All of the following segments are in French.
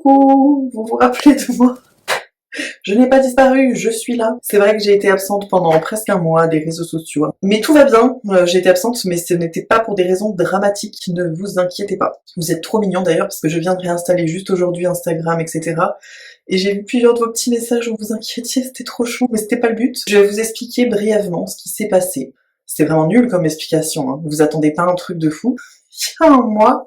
Coucou, vous vous rappelez de moi? Je n'ai pas disparu, je suis là. C'est vrai que j'ai été absente pendant presque un mois des réseaux sociaux. Mais tout va bien, j'ai été absente, mais ce n'était pas pour des raisons dramatiques, ne vous inquiétez pas. Vous êtes trop mignons d'ailleurs, parce que je viens de réinstaller juste aujourd'hui Instagram, etc. Et j'ai vu plusieurs de vos petits messages où vous inquiétiez, c'était trop chou, mais c'était pas le but. Je vais vous expliquer brièvement ce qui s'est passé. C'est vraiment nul comme explication, hein. Vous attendez pas un truc de fou. Il y a un mois,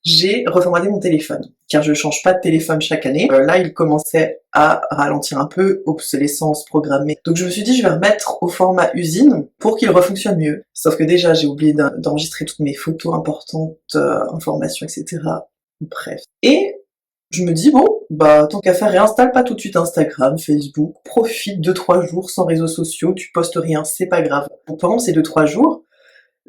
j'ai reformaté mon téléphone, car je change pas de téléphone chaque année. Là, il commençait à ralentir un peu, obsolescence programmée. Donc je me suis dit, je vais remettre au format usine pour qu'il refonctionne mieux. Sauf que déjà, j'ai oublié d'enregistrer toutes mes photos importantes, informations, etc. Bref. Et je me dis, bon, bah tant qu'à faire, réinstalle pas tout de suite Instagram, Facebook, profite 2-3 jours sans réseaux sociaux, tu postes rien, c'est pas grave. Donc pendant ces 2-3 jours,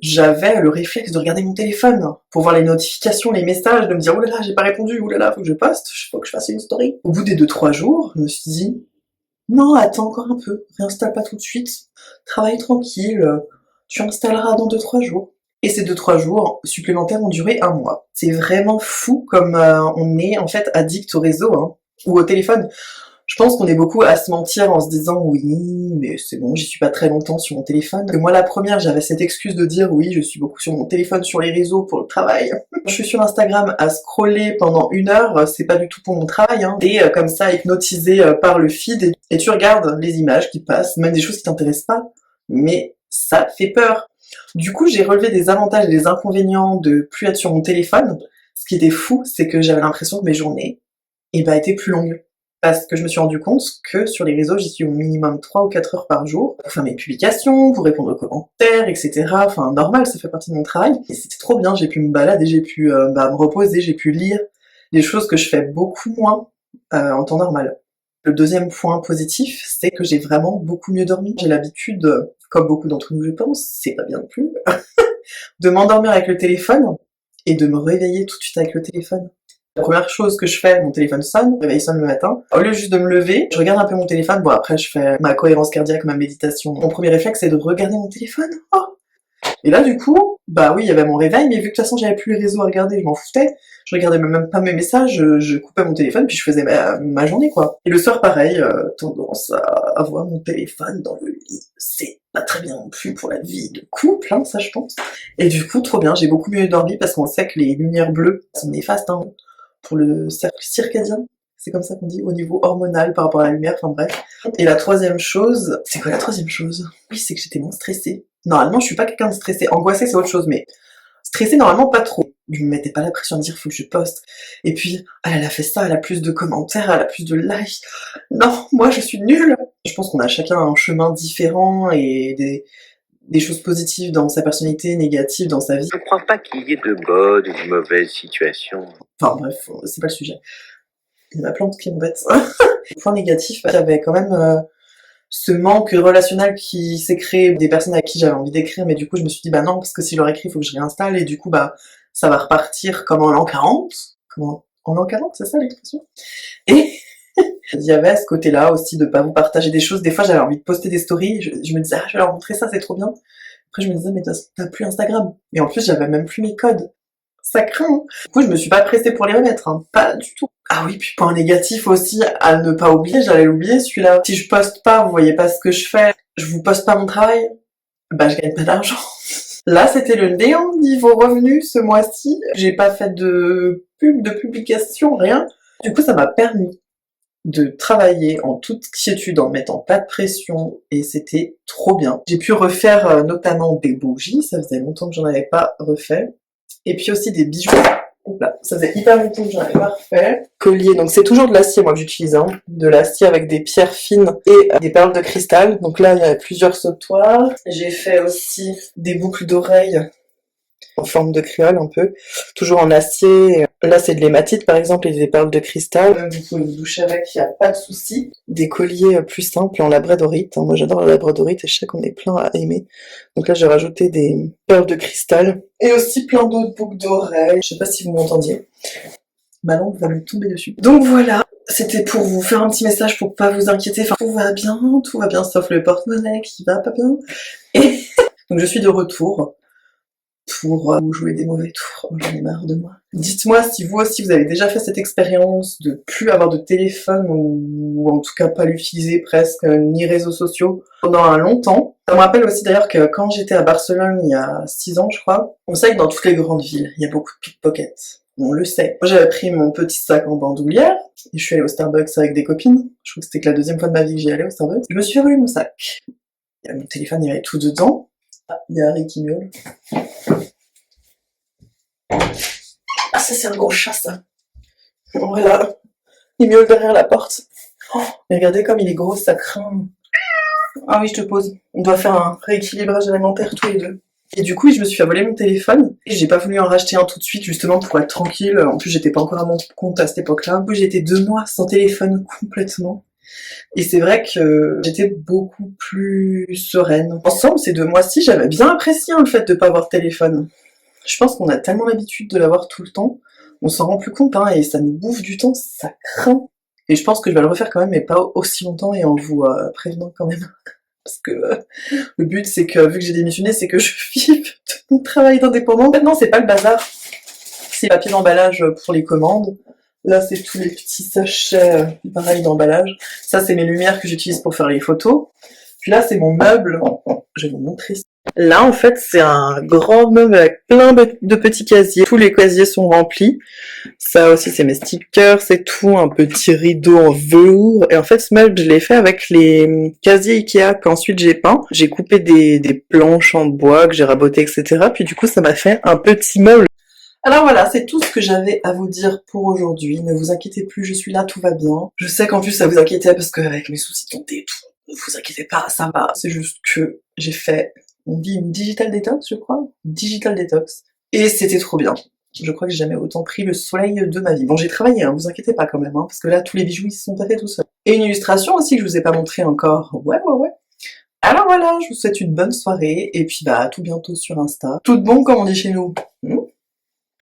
j'avais le réflexe de regarder mon téléphone pour voir les notifications, les messages, de me dire « Oh là là, j'ai pas répondu, oh là là, faut que je poste, faut que je fasse une story ». Au bout des 2-3 jours, je me suis dit « Non, attends encore un peu, réinstalle pas tout de suite, travaille tranquille, tu installeras dans 2-3 jours ». Et ces 2-3 jours supplémentaires ont duré un mois. C'est vraiment fou comme on est en fait addict au réseau, hein, ou au téléphone. Je pense qu'on est beaucoup à se mentir en se disant oui, mais c'est bon, j'y suis pas très longtemps sur mon téléphone. Et moi, la première, j'avais cette excuse de dire oui, je suis beaucoup sur mon téléphone, sur les réseaux pour le travail. Je suis sur Instagram à scroller pendant 1 heure, c'est pas du tout pour mon travail, hein. T'es comme ça hypnotisé par le feed et tu regardes les images qui passent, même des choses qui t'intéressent pas, mais ça fait peur. Du coup, j'ai relevé des avantages et des inconvénients de plus être sur mon téléphone. Ce qui était fou, c'est que j'avais l'impression que mes journées, étaient plus longues. Parce que je me suis rendu compte que sur les réseaux, j'y suis au minimum 3 ou 4 heures par jour pour faire mes publications, pour répondre aux commentaires, etc. Enfin, normal, ça fait partie de mon travail. Et c'était trop bien, j'ai pu me balader, j'ai pu me reposer, j'ai pu lire des choses que je fais beaucoup moins en temps normal. Le deuxième point positif, c'est que j'ai vraiment beaucoup mieux dormi. J'ai l'habitude, comme beaucoup d'entre nous je pense, c'est pas bien non plus, de m'endormir avec le téléphone et de me réveiller tout de suite avec le téléphone. La première chose que je fais, mon téléphone sonne, le réveil sonne le matin. Au lieu juste de me lever, je regarde un peu mon téléphone. Bon, après, je fais ma cohérence cardiaque, ma méditation. Mon premier réflexe, c'est de regarder mon téléphone. Oh. Et là, du coup, bah oui, il y avait mon réveil, mais vu que de toute façon, j'avais plus les réseaux à regarder, je m'en foutais. Je regardais même pas mes messages, je coupais mon téléphone, puis je faisais ma journée, quoi. Et le soir, pareil, tendance à avoir mon téléphone dans le lit. C'est pas très bien non plus pour la vie de couple, hein, ça, je pense. Et du coup, trop bien, j'ai beaucoup mieux dormi parce qu'on sait que les lumières bleues sont néfastes, hein, pour le cercle circadien, c'est comme ça qu'on dit, au niveau hormonal par rapport à la lumière, enfin bref. Et la troisième chose, c'est quoi la troisième chose? Oui, c'est que j'étais moins stressée. Normalement, je suis pas quelqu'un de stressé. Angoissée, c'est autre chose, mais stressée, normalement, pas trop. Je me mettais pas la pression de dire, faut que je poste. Et puis, elle a fait ça, elle a plus de commentaires, elle a plus de likes. Non, moi, je suis nulle. Je pense qu'on a chacun un chemin différent et des choses positives dans sa personnalité, négatives dans sa vie. Je ne crois pas qu'il y ait de bonnes ou de mauvaises situations. Enfin bref, c'est pas le sujet. Il y a ma plante qui m'embête. Point négatif, j'avais quand même ce manque relationnel qui s'est créé des personnes à qui j'avais envie d'écrire, mais du coup je me suis dit bah non, parce que si je leur écris, il faut que je réinstalle, et du coup bah ça va repartir comme en l'an 40. Comment en l'an 40, c'est ça l'expression? Et il y avait ce côté-là aussi de pas vous partager des choses. Des fois j'avais envie de poster des stories, je me disais ah je vais leur montrer ça, c'est trop bien. Après je me disais mais t'as plus Instagram. Et en plus j'avais même plus mes codes. Ça craint. Du coup, je me suis pas pressée pour les remettre, hein. Pas du tout. Ah oui, puis point négatif aussi, à ne pas oublier, j'allais l'oublier celui-là. Si je poste pas, vous voyez pas ce que je fais, je vous poste pas mon travail, bah je gagne pas d'argent. Là, c'était le néant niveau revenus ce mois-ci. J'ai pas fait de pub, de publication, rien. Du coup, ça m'a permis de travailler en toute quiétude, en mettant pas de pression, et c'était trop bien. J'ai pu refaire notamment des bougies, ça faisait longtemps que j'en avais pas refait. Et puis aussi des bijoux. Oula, ça faisait hyper longtemps que j'en avais pas refait. Collier, donc c'est toujours de l'acier moi que j'utilise, hein. De l'acier avec des pierres fines et des perles de cristal. Donc là, il y a plusieurs sautoirs. J'ai fait aussi des boucles d'oreilles en forme de créole un peu, toujours en acier. Là c'est de l'hématite par exemple et des perles de cristal. Vous pouvez vous doucher avec, il n'y a pas de souci. Des colliers plus simples en labradorite. Moi j'adore la labradorite et je sais qu'on est plein à aimer. Donc là j'ai rajouté des perles de cristal et aussi plein d'autres boucles d'oreilles. Je sais pas si vous m'entendiez. Ma langue va me tomber dessus. Donc voilà, c'était pour vous faire un petit message pour pas vous inquiéter. Enfin, tout va bien sauf le porte-monnaie qui va pas bien. Et donc je suis de retour. pour jouer des mauvais tours. Oh, j'en ai marre de moi. Dites-moi si vous aussi vous avez déjà fait cette expérience de plus avoir de téléphone ou en tout cas pas l'utiliser presque, ni réseaux sociaux pendant un long temps. Ça me rappelle aussi d'ailleurs que quand j'étais à Barcelone il y a 6 ans je crois, on sait que dans toutes les grandes villes, il y a beaucoup de pickpockets. On le sait. Moi j'avais pris mon petit sac en bandoulière et je suis allée au Starbucks avec des copines. Je crois que c'était que la deuxième fois de ma vie que j'y allais au Starbucks. Je me suis fait voler mon sac. Il y avait mon téléphone, il y avait tout dedans. Ah, il y a Harry qui miaule. Ah, ça c'est un gros chat ça. Voilà. Il miaule derrière la porte. Oh, mais regardez comme il est gros, ça craint. Ah oui, je te pose. On doit faire un rééquilibrage alimentaire tous les deux. Et du coup, je me suis fait voler mon téléphone. Et j'ai pas voulu en racheter un tout de suite, justement pour être tranquille. En plus, j'étais pas encore à mon compte à cette époque-là. Du coup, j'étais 2 mois sans téléphone complètement. Et c'est vrai que j'étais beaucoup plus sereine. Ensemble, ces 2 mois-ci, j'avais bien apprécié le fait de pas avoir de téléphone. Je pense qu'on a tellement l'habitude de l'avoir tout le temps, on s'en rend plus compte, hein, et ça nous bouffe du temps, ça craint. Et je pense que je vais le refaire quand même, mais pas aussi longtemps, et en vous prévenant quand même. Parce que le but, c'est que, vu que j'ai démissionné, c'est que je vive de mon travail d'indépendant. Maintenant, c'est pas le bazar. C'est papier d'emballage pour les commandes. Là, c'est tous les petits sachets, pareil, d'emballage. Ça, c'est mes lumières que j'utilise pour faire les photos. Puis là, c'est mon meuble. Je vais vous montrer ça. Là, en fait, c'est un grand meuble avec plein de petits casiers. Tous les casiers sont remplis. Ça aussi, c'est mes stickers, c'est tout. Un petit rideau en velours. Et en fait, ce meuble, je l'ai fait avec les casiers Ikea qu'ensuite j'ai peint. J'ai coupé des planches en bois que j'ai rabotées, etc. Puis du coup, ça m'a fait un petit meuble. Alors voilà, c'est tout ce que j'avais à vous dire pour aujourd'hui. Ne vous inquiétez plus, je suis là, tout va bien. Je sais qu'en plus, ça vous inquiétait parce qu'avec mes soucis de santé et tout, ne vous inquiétez pas, ça va. C'est juste que j'ai fait... On dit une digital detox, je crois. Digital detox. Et c'était trop bien. Je crois que j'ai jamais autant pris le soleil de ma vie. Bon, j'ai travaillé, hein, vous inquiétez pas quand même, hein, parce que là, tous les bijoux, ils se sont pas faits tout seuls. Et une illustration aussi que je vous ai pas montré encore. Ouais. Alors voilà, je vous souhaite une bonne soirée, et puis bah, à tout bientôt sur Insta. Tout de bon, comme on dit chez nous.